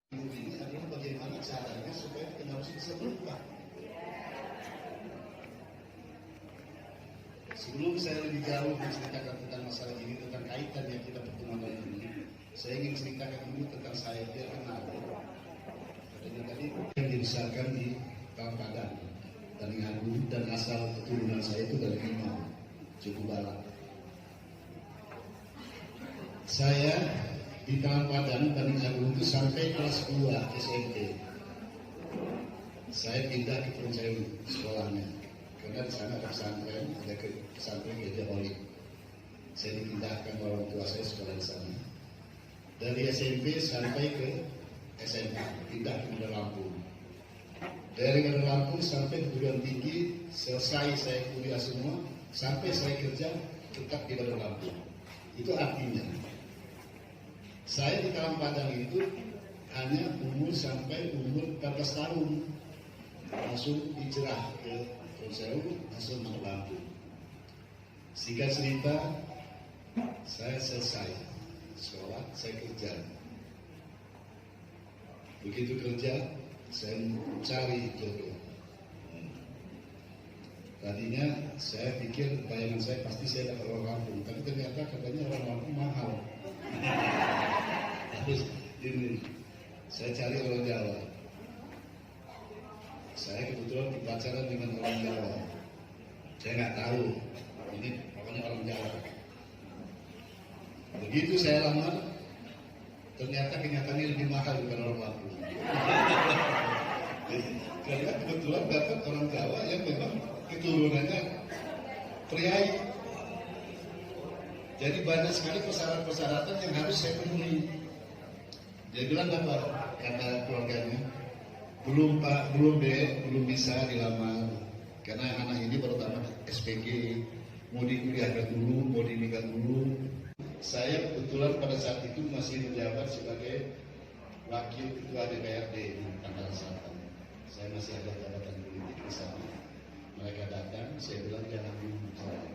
Ini adalah bagaimana caranya supaya kita harus bisa berubah. Sebelum saya lebih jauh menceritakan tentang masalah ini, tentang kaitan yang kita pertemuan ini, saya ingin ceritakan dulu tentang saya biar kenal. Katanya tadi yang dibesarkan di Padang dan Ngadu, dan asal keturunan saya itu dari Limau, Suku Barat. Saya di Padang dan Ngadu itu sampai kelas 2 SMP. Saya pindah ke Purwosewu sekolahnya, karena di sana ada pesantren, ada pesantren Gereja Holik. Saya dipindahkan orang tua saya sekolah di sana. Dari SMP sampai ke SMA, pindah ke Bandar Lampung. Dari Bandar Lampung sampai perguruan tinggi, selesai saya kuliah semua, sampai saya kerja tetap di Bandar Lampung. Itu artinya saya di Padang itu hanya umur sampai umur 14 tahun, langsung hijrah ke Purwosewu, langsung Bandar Lampung. Singkat cerita, saya selesai sekolah, saya kerja. Begitu kerja, saya cari jodoh. Tadinya saya pikir, bayangan saya pasti saya dapat orang Lampung, tapi ternyata katanya orang Lampung mahal. Terus ini, saya cari orang Jawa. Saya kebetulan berpacaran dengan orang Jawa. Saya nggak tahu, ini pokoknya orang Jawa. Begitu saya lamar, ternyata kenyataannya lebih mahal daripada orang Lampung. Karena kebetulan dapat orang Jawa yang memang keturunannya priai. Jadi banyak sekali persyaratan yang harus saya penuhi. Dia bilang apa? Kata keluarganya, belum Pak, belum bisa dilamar. Karena anak ini baru tamat SPG, mau dikuliahkan dulu, mau dinikah dulu. Saya kebetulan pada saat itu masih menjabat sebagai wakil ketua DPRD di Tangerang Selatan. Saya masih ada jabatan politik di sana. Mereka datang, saya bilang jangan dulu saya.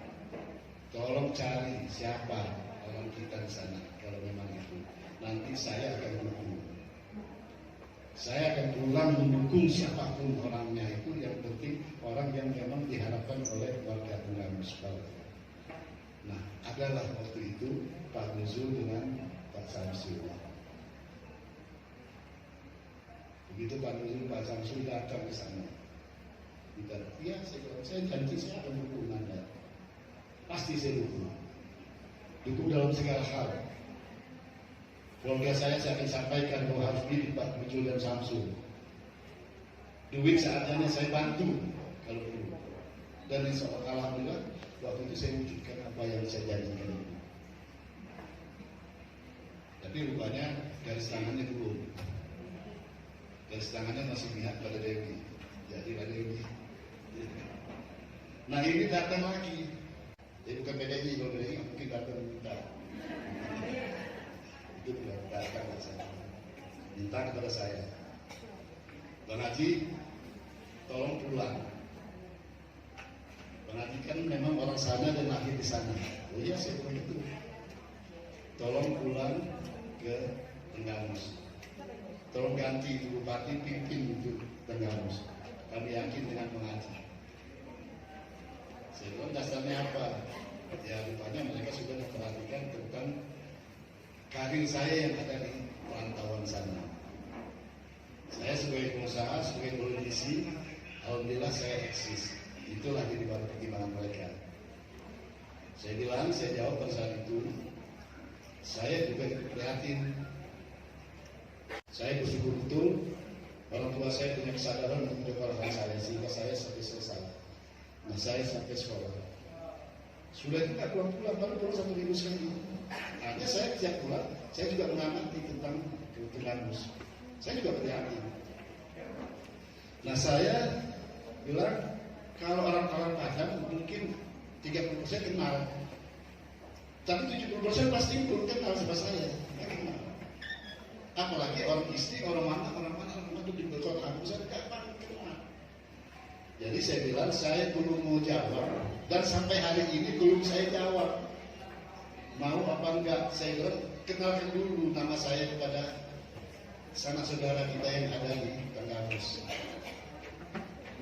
Tolong cari siapa orang kita di sana. Kalau memang itu, nanti saya akan dukung. Saya akan pulang mendukung siapapun orangnya itu. Yang penting orang yang memang diharapkan oleh warga Bunggamus. Nah, adalah waktu itu Pak Nuzul dengan Pak Samsul. Begitu Pak Nuzul, Pak Samsul datang ke sana. Kita, iya, saya janji saya akan dukung Anda. Pasti saya dukung. Dukung dalam segala hal. Keluarga saya akan sampaikan bahwa harus pilih Pak Nuzul dan Samsul. Duit seadanya saya bantu kalau perlu. Dan alhamdulillah waktu itu saya wujudkan apa yang saya janjikan itu. Tapi rupanya garis tangannya belum. Garis tangannya masih pihak pada Dewi. Jadi pada Dewi. Nah ini datang lagi. Jadi bukan PDI, kalau PDI mungkin datang minta. Itu datang ke saya. Minta kepada saya, Bang Haji, tolong pulang. Bang Haji kan memang orang sana dan lahir di sana. Oh iya, saya bilang itu. Tolong pulang ke Tenggamus. Tolong ganti bupati, pimpin itu Tenggamus. Kami yakin dengan Bang Haji. Saya bilang dasarnya apa? Ya rupanya mereka sudah memperhatikan tentang karir saya yang ada di perantauan sana. Saya sebagai pengusaha, sebagai politisi, alhamdulillah saya eksis. Itulah di bawah pertimbangan mereka. Saya bilang, saya jawab pada saat itu, saya juga prihatin. Saya bersyukur betul orang tua saya punya kesadaran untuk menyekolahkan saya sehingga saya sampai selesai. Nah, saya sampai sekolah. Sudah tidak pulang-pulang, baru satu minggu sekali. Hanya saya setiap pulang, saya juga mengamati tentang Tenggamus. Saya juga prihatin. Nah, saya bilang, kalau orang-orang Padang mungkin 30% kenal. Tapi 70% pasti belum kenal sama saya. Tidak kenal. Apalagi orang istri, orang mana di kota aku, saya kapan kenal. Jadi saya bilang, saya belum mau jawab. Dan sampai hari ini belum saya jawab. Mau apa enggak, saya bilang, kenalkan dulu nama saya kepada sanak saudara kita yang ada di Tenggarus.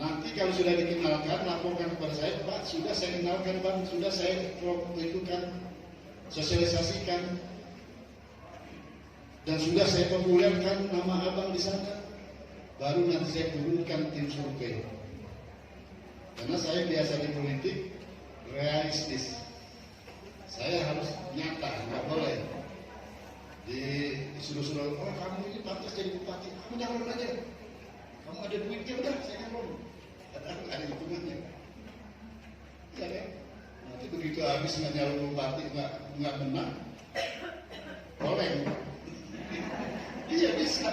Nanti kalau sudah dikenalkan, laporkan kepada saya, Pak, sudah saya kenalkan Bang, sudah saya lakukan, sosialisasikan, dan sudah saya populerkan nama Abang di sana. Baru nanti saya turunkan tim survei. Karena saya biasa di politik realistis. Saya harus nyata, nggak boleh disuruh-suruh, oh kamu ini pantas jadi bupati, kamu nyalon aja, kamu ada duitnya udah saya nyalon, ada hitungannya, ya kan? Nanti begitu habis nggak nyalon bupati nggak menang, oleng, iya bisa.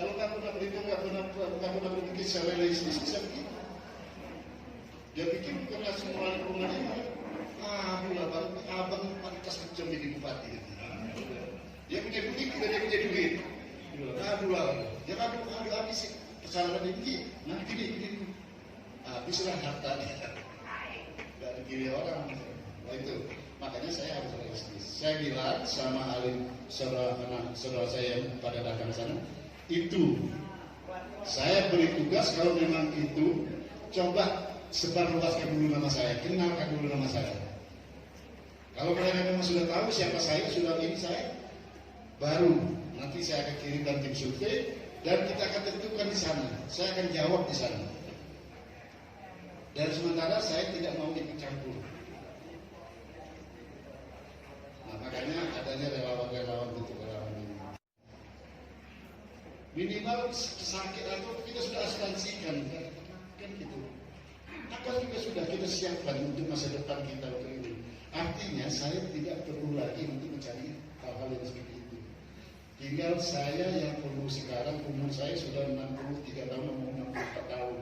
Kalau kamu udah berhitung nggak pernah berpikir secara realistis bisa begitu. Dia pikir karena semua lingkungan ini, abang pantas macam jadi bupati. Dia punya duit, dia punya duit. Dia aduh habis kesalahan ini, nanti gini, habislah hartanya. Dari kiri orang, nah, itu. Makanya saya harus realistis. Saya bilang sama Alim, saudara saya yang pada datang sana, itu saya beri tugas kalau memang itu, coba sebarluaskan dulu nama saya, kenalkan dulu nama saya. Kalau mereka memang sudah tahu siapa saya, sudah ini saya, baru nanti saya akan kirimkan tim survei dan kita akan tentukan di sana. Saya akan jawab di sana. Dan sementara saya tidak mau ikut campur. Nah, makanya adanya relawan-relawan untuk relawan ini. Minimal sakit atau kita sudah asuransikan kan gitu. Apa juga sudah kita siapkan untuk masa depan kita untuk ini. Artinya saya tidak perlu lagi untuk mencari hal-hal yang seperti itu. Tinggal saya yang perlu sekarang, umur saya sudah 63 tahun, mau 64 tahun.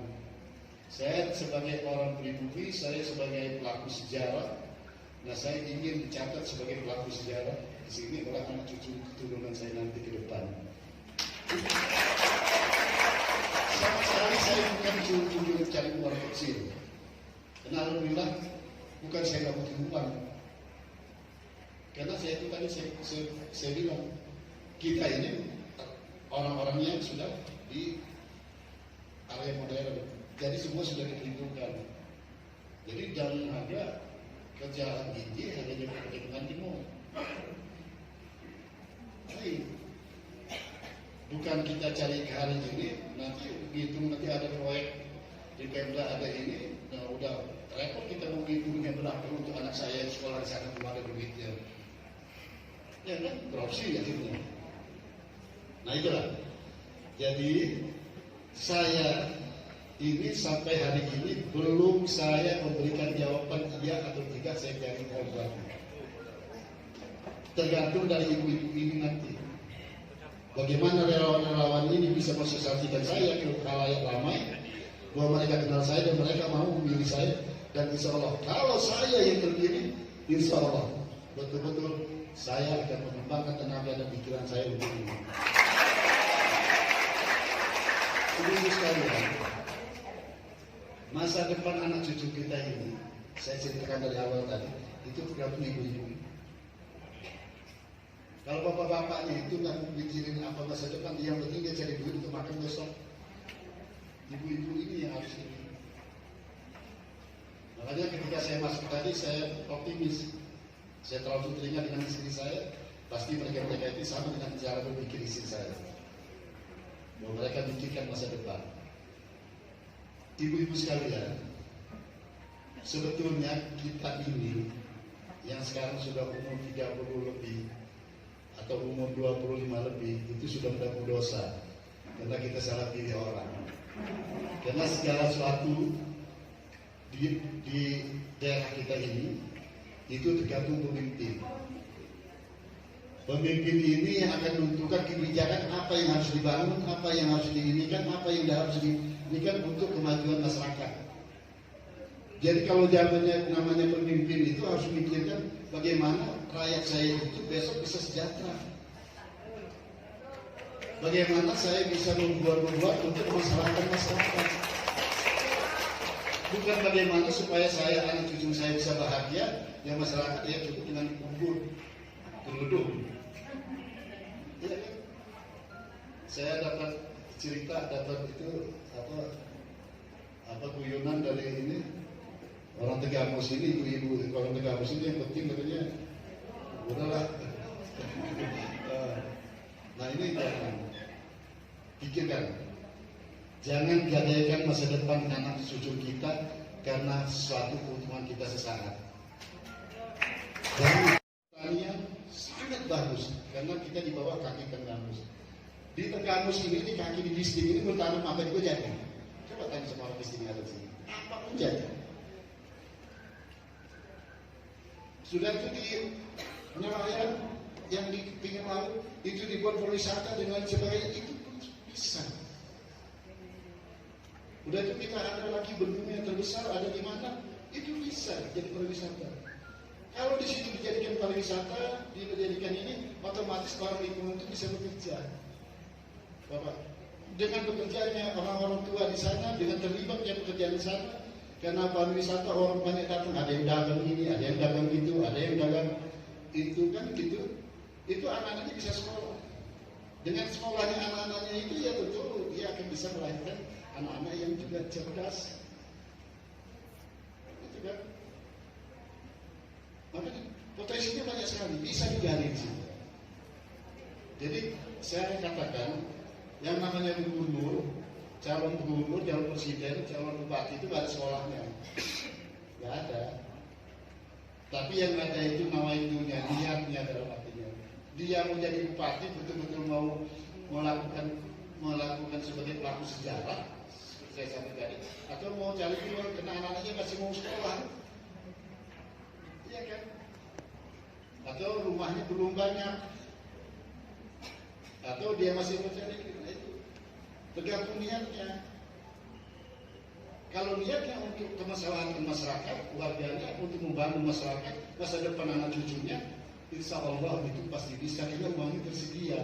Saya sebagai orang pribumi, saya sebagai pelaku sejarah. Nah, saya ingin dicatat sebagai pelaku sejarah. Di sini adalah anak cucu keturunan saya nanti ke depan. Sama sekali saya bukan cuma cari uang kecil. Karena alhamdulillah bukan saya nggak butuh uang. Karena saya itu tadi saya bilang kita ini orang-orangnya sudah di area modern. Jadi semua sudah diperhitungkan. Jadi jangan ada kerjaan gigi hanya di perhitungan timur. Bukan kita cari ke hari ini, nanti begitu nanti ada proyek di Pemda ada ini, nah udah repot kita mau ngitungnya berapa untuk anak saya sekolah di sana belum ada duitnya. Ya kan, korupsi akhirnya. Nah itulah. Jadi saya ini sampai hari ini belum saya memberikan jawaban iya atau tidak saya cari korban. Tergantung dari ibu-ibu ini nanti. Bagaimana relawan-relawan ini bisa mensosialisasikan saya ke khalayak ramai bahwa mereka kenal saya dan mereka mau memilih saya, dan insya Allah kalau saya yang terpilih, insya Allah betul-betul saya akan mengembangkan tenaga dan pikiran saya untuk ini. Ibu sekalian, masa depan anak cucu kita ini, saya ceritakan dari awal tadi, itu tergantung ibu-ibu. Kalau bapak-bapaknya itu nggak mikirin apa masa depan, yang penting dia cari duit untuk makan besok. Ibu-ibu ini yang harus ini. Makanya ketika saya masuk tadi, saya optimis. Saya terlalu teringat dengan istri saya, pasti mereka itu sama dengan cara berpikir istri saya. Bahwa mereka memikirkan masa depan. Ibu-ibu sekalian, sebetulnya kita ini yang sekarang sudah umur 30 lebih atau umur 25 lebih itu sudah berdosa karena kita salah pilih orang. Karena segala sesuatu di daerah kita ini itu tergantung pemimpin. Pemimpin ini yang akan menentukan kebijakan apa yang harus dibangun, apa yang harus diinikan, apa yang harus diinikan untuk kemajuan masyarakat. Jadi kalau zamannya namanya pemimpin itu harus memikirkan bagaimana rakyat saya itu besok bisa sejahtera. Bagaimana saya bisa membuat untuk masyarakat. Bukan bagaimana supaya saya, anak cucu saya bisa bahagia, yang masyarakat ya cukup dengan kubur, penduduk. Ya, saya dapat cerita, dapat itu apa guyonan dari ini orang Tegamus ini, ibu-ibu orang Tegamus ini yang penting katanya udahlah. Nah ini jangan pikirkan, jangan gadaikan masa depan anak cucu kita karena suatu keuntungan kita sesaat. Dan pertanian sangat bagus karena kita di bawah kaki Tenggamus. Di Tenggamus ini, di kaki di distrik ini bertanam apa juga jadi. Coba tanya sama orang distrik ada sini, apa pun jadi. Sudah itu di nelayan yang di pinggir laut itu dibuat berwisata dengan sebagainya, itu pun bisa. Udah itu kita ada lagi bendung yang terbesar ada di mana, itu bisa jadi pariwisata. Kalau di situ dijadikan pariwisata, dijadikan ini, otomatis orang lingkungan itu bisa bekerja. Bapak, dengan bekerjanya orang-orang tua di sana, dengan terlibatnya pekerjaan di sana, karena pariwisata orang banyak datang, ada yang dagang ini, ada yang dagang itu, ada yang dagang itu kan gitu, itu anak-anaknya bisa sekolah. Dengan sekolahnya anak-anaknya itu ya betul dia akan bisa melahirkan anak-anak yang juga cerdas. Itu kan. Makanya potensinya banyak sekali, bisa digali di situ. Jadi saya katakan yang namanya gubernur, calon gubernur, calon presiden, calon bupati itu gak ada sekolahnya, gak ada. Tapi yang ada itu nawaitunya, niatnya dalam artinya dia mau jadi bupati betul-betul mau melakukan sebagai pelaku sejarah, seperti saya sampaikan tadi, atau mau cari keluar karena anak-anaknya masih mau sekolah, iya kan? Atau rumahnya belum banyak, atau dia masih mencari itu, tergantung niatnya. Kalau niatnya untuk kemaslahatan masyarakat, warganya, untuk membangun masyarakat, masa depan anak cucunya, insya Allah itu pasti bisa, karena uangnya tersedia.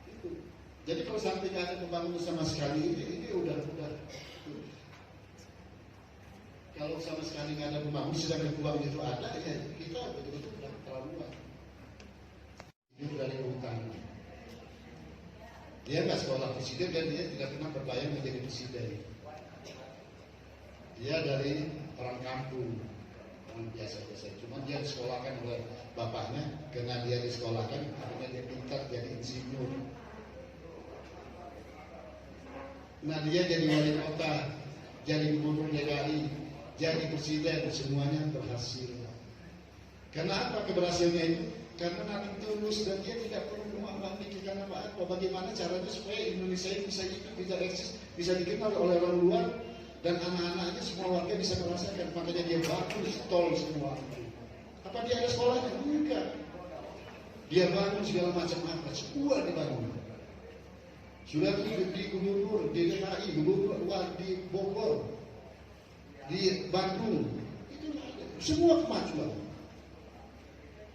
Itu. Jadi kalau sampai tidak ada pembangunan sama sekali, ini udah. Kalau sama sekali nggak ada pembangunan, sedangkan uang itu ada, ya kita betul-betul udah terlaluan. Ini dari utama. Dia nggak sekolah presiden dan dia tidak pernah berbayang menjadi presiden. Dia dari orang kampung, orang biasa-biasa. Cuma dia disekolahkan oleh bapaknya, karena dia disekolahkan, akhirnya dia pintar jadi insinyur. Nah dia jadi wali kota, jadi gubernur DKI, jadi presiden, semuanya berhasil. Kenapa keberhasilannya itu? Karena nanti tulus dan dia tidak perlu memikirkan apa-apa. Bagaimana caranya supaya Indonesia ini bisa hidup, bisa eksis, bisa dikenal oleh orang luar, dan anak-anaknya semua warga bisa merasakan. Makanya dia bangun tol semua. Apa dia ada sekolahnya? Enggak. Dia bangun segala macam apa, semua dibangun. Sudah di gubernur, di DKI, gubernur di Bogor, di Bandung, itu ada. Semua kemajuan.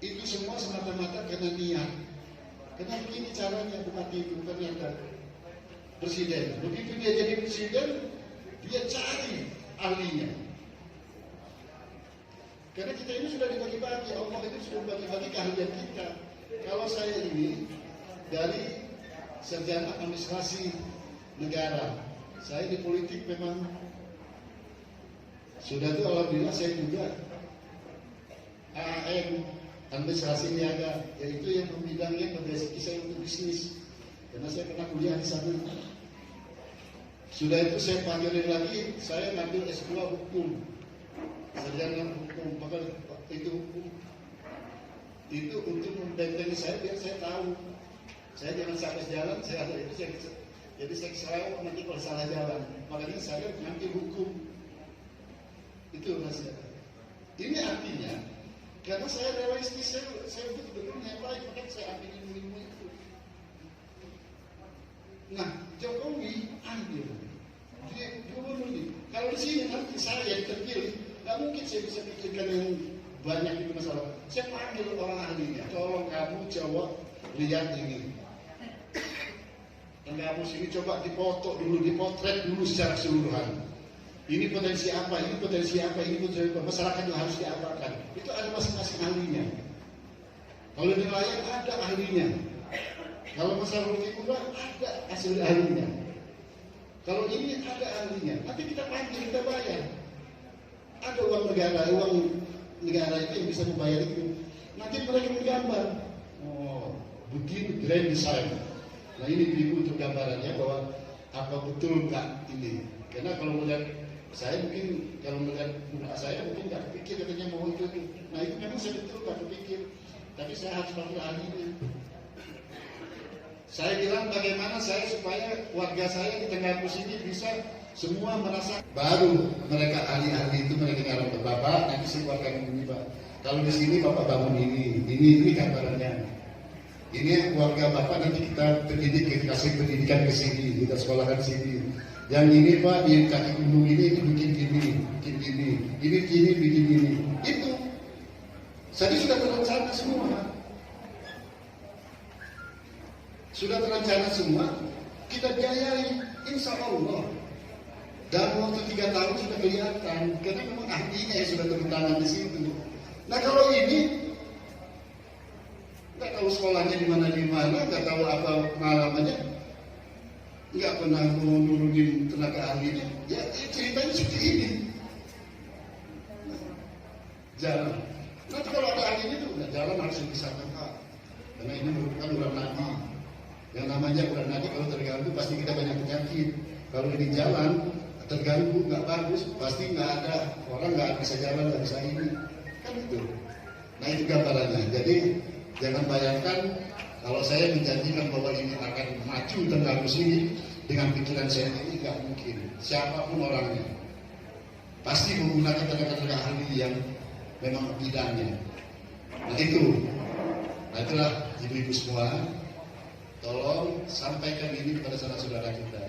Itu semua semata-mata karena niat. Karena begini caranya bupati itu ternyata presiden. Begitu dia jadi presiden, dia cari ahlinya. Karena kita ini sudah dibagi-bagi, Allah itu sudah bagi-bagi keahlian kita. Kalau saya ini dari sarjana administrasi negara, saya di politik memang sudah itu alhamdulillah saya juga AM administrasi niaga, yaitu yang bidangnya berbasiki saya untuk bisnis, karena saya pernah kuliah di sana. Sudah itu saya panggilin lagi, saya ngambil S2 hukum, sarjana hukum, maka itu hukum itu untuk membentengi saya biar saya tahu, saya jangan sampai jalan, saya ada itu jadi saya selalu nanti kalau salah jalan, makanya saya ngambil hukum itu rasanya. Ini artinya karena saya realistis, saya betul-betul yang baik, makanya saya ambil ilmu itu. Nah, Jokowi ambil dia gubernur ini. Kalau di sini nanti saya yang terpilih, nggak mungkin saya bisa pikirkan yang banyak itu masalah. Saya panggil orang ahlinya, tolong kamu jawab, lihat ini. Dan kamu sini coba dipoto dulu, dipotret dulu secara keseluruhan. Ini potensi apa, ini potensi apa, ini potensi apa. Masyarakat yang harus diapakan. Itu ada masing-masing ahlinya. Kalau di nelayan ada ahlinya. Kalau masalah rugi murah ada hasil ahlinya. Kalau ini ada ahlinya, nanti kita panggil, kita bayar. Ada uang negara itu yang bisa membayar itu. Nanti mereka menggambar. Oh, begini grand design. Nah ini ibu untuk gambarannya bahwa apa betul nggak ini. Karena kalau melihat saya mungkin, kalau melihat muka saya mungkin nggak kepikir katanya mau itu. Nah itu memang saya betul nggak kepikir. Tapi saya harus panggil ahlinya. Saya bilang bagaimana saya supaya warga saya di Tenggarku sini bisa semua merasa baru mereka ahli-ahli itu mereka ngarang ke bapak nanti si keluarga ini pak. Kalau di sini bapak bangun ini gambarannya. Ini keluarga bapak nanti kita pendidik, kasih pendidikan ke sini, kita sekolahkan sini. Yang ini pak di kaki gunung ini bikin gini, ini bikin gini. Itu jadi sudah terencana semua. Sudah terencana semua, kita biayai, insya Allah. Dalam waktu 3 tahun sudah kelihatan, karena memang ahlinya yang sudah turun tangan di situ. Nah kalau ini, nggak tahu sekolahnya di mana, nggak tahu apa pengalamannya, nggak pernah mau nurunin tenaga ahlinya, ya ceritanya seperti ini. Jalan. Nanti kalau ada ahlinya tuh, jalan harus dipisahkan Pak, karena ini merupakan urat nadi. Yang namanya urat nadi kalau terganggu pasti kita banyak penyakit. Kalau ini jalan terganggu nggak bagus, pasti nggak ada orang nggak bisa jalan, nggak bisa ini, kan itu. Nah itu gambarannya. Jadi jangan bayangkan kalau saya menjanjikan bahwa ini akan maju Tenggarku sini dengan pikiran saya ini nggak mungkin. Siapapun orangnya pasti menggunakan tenaga ahli yang memang bidangnya. Nah itu, nah itulah ibu-ibu semua. Tolong sampaikan ini kepada saudara-saudara kita.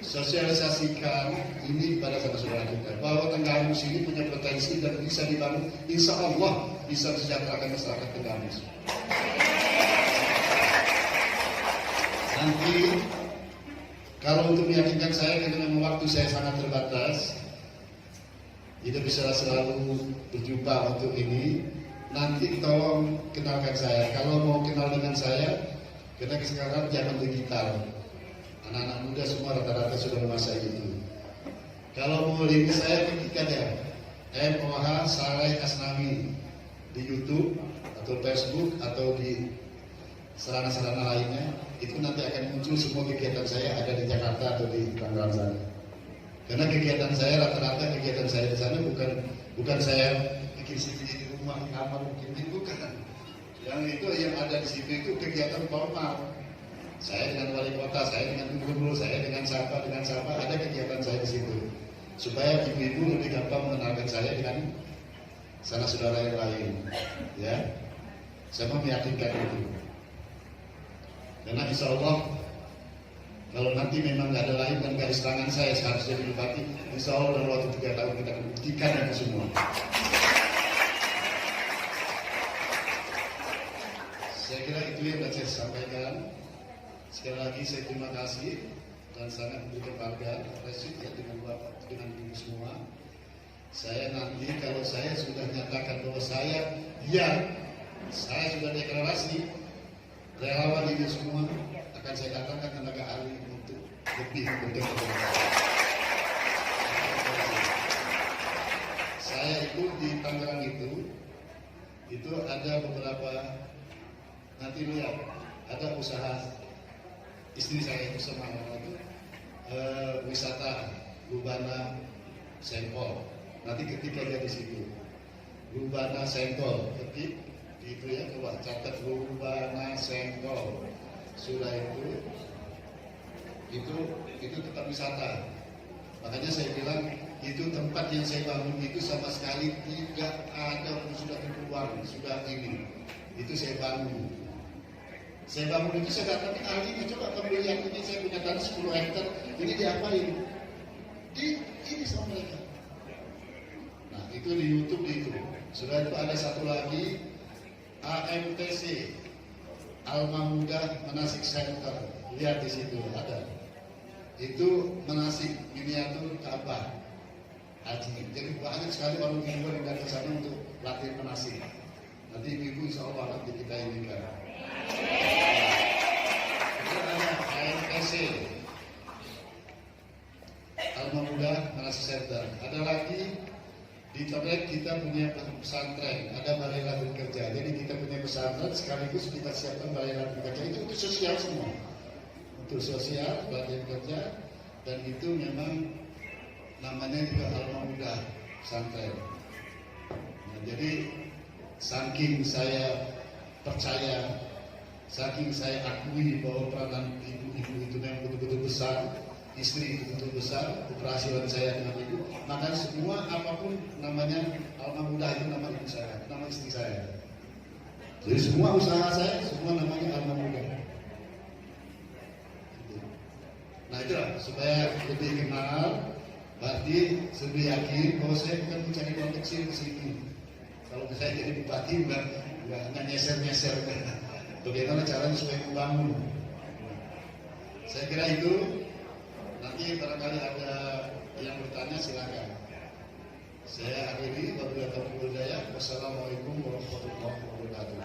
Sosialisasikan ini kepada saudara-saudara kita bahwa Tenggarku sini punya potensi dan bisa dibangun. Insya Allah bisa mensejahterakan masyarakat Tenggarku. Nanti kalau untuk meyakinkan saya karena memang waktu saya sangat terbatas, tidak bisa selalu berjumpa untuk ini. Nanti tolong kenalkan saya. Kalau mau kenal dengan saya, karena sekarang zaman digital, anak-anak muda semua rata-rata sudah menguasai itu. Kalau mau link saya ketikkan ya, MOH Saleh Asnawi di YouTube atau Facebook atau di sarana-sarana lainnya. Itu nanti akan muncul semua kegiatan saya ada di Jakarta atau di Tangerang sana. Karena kegiatan saya rata-rata kegiatan saya di sana bukan saya bikin CV di rumah, di kamar, mungkin bukan. Yang itu yang ada di situ itu kegiatan formal. Saya dengan wali kota, saya dengan gubernur, saya dengan siapa, ada kegiatan saya di situ. Supaya ibu-ibu lebih gampang mengenalkan saya dengan sanak saudara yang lain. Ya, saya mau meyakinkan itu. Karena insya Allah kalau nanti memang nggak ada lain dan garis tangan saya seharusnya di bupati, insya Allah dalam waktu 3 tahun kita akan buktikan itu semua. Saya kira itu yang dapat saya sampaikan. Sekali lagi saya terima kasih dan sangat berkeluarga ya dengan ibu semua. Saya nanti kalau saya sudah nyatakan bahwa saya sudah deklarasi relawan ini semua akan saya datangkan tenaga ahli untuk lebih berdebat. Saya itu di Tangerang itu ada beberapa, nanti lihat ada usaha istri saya itu sama itu wisata Lubana Sengkol. Nanti ketika dia di situ Lubana Sengkol, ketik itu ya, coba catat Lubana Sengkol. Sudah itu tempat wisata. Makanya saya bilang itu tempat yang saya bangun itu sama sekali tidak ada sudah terkeluar, sudah ini. Itu saya bangun. Saya bangun itu saya datangin ahlinya, coba kamu lihat ini saya punya tanah 10 hektar, ini diapain? Ini sama mereka. Nah itu di YouTube itu. Sudah itu ada satu lagi AMTC, Alma Muda Manasik Center. Lihat di situ ada. Itu manasik miniatur Ka'bah haji. Jadi banyak sekali orang timur yang datang ke sana untuk latihan manasik. Nanti ibu insya Allah nanti kita ini kan. Itu ada KMPC, Alma Muda Narasi Center. Ada lagi di Tebet kita punya pesantren, ada balai latihan kerja. Jadi kita punya pesantren sekaligus kita siapkan balai latihan kerja. Itu untuk sosial semua, untuk sosial latihan kerja, dan itu memang namanya juga Alma Muda pesantren. Nah, jadi saking saya percaya, saking saya akui bahwa peranan ibu-ibu itu memang betul-betul besar, istri itu betul besar, keberhasilan saya dengan ibu, maka semua apapun namanya Alma Muda itu nama ibu saya, nama istri saya. Jadi semua usaha saya, semua namanya Alma Muda. Nah itulah, supaya lebih kenal, berarti lebih yakin bahwa saya bukan mencari uang kecil di sini. Kalau saya jadi bupati, nggak nyeser-nyeser. Bagaimana caranya supaya membangun? Saya kira itu. Nanti barangkali ada yang bertanya, silakan. Saya akhiri, wabillahi taufiq wal hidayah. Wassalamualaikum warahmatullahi wabarakatuh.